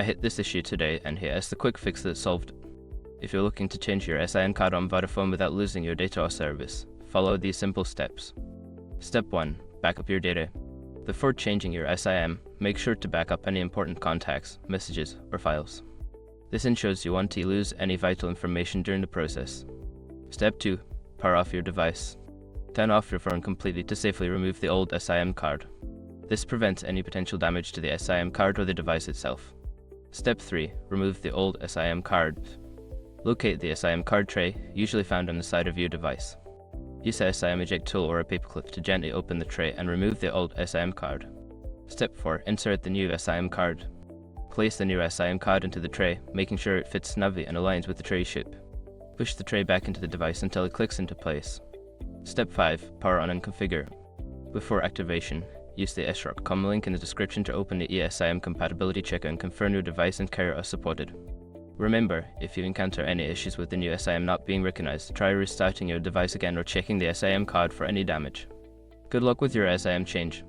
I hit this issue today and here is the quick fix that solved it. If you're looking to change your SIM card on Vodafone without losing your data or service, follow these simple steps. Step 1. Back up your data. Before changing your SIM, make sure to back up any important contacts, messages, or files. This ensures you won't lose any vital information during the process. Step 2. Power off your device. Turn off your phone completely to safely remove the old SIM card. This prevents any potential damage to the SIM card or the device itself. Step 3. Remove the old SIM card. Locate the SIM card tray, usually found on the side of your device. Use a SIM eject tool or a paperclip to gently open the tray and remove the old SIM card. Step 4. Insert the new SIM card. Place the new SIM card into the tray, making sure it fits snugly and aligns with the tray shape. Push the tray back into the device until it clicks into place. Step 5. Power on and configure. Before activation, use the eSIM link in the description to open the eSIM compatibility checker and confirm your device and carrier are supported. Remember, if you encounter any issues with the new SIM not being recognized, try restarting your device again or checking the SIM card for any damage. Good luck with your SIM change.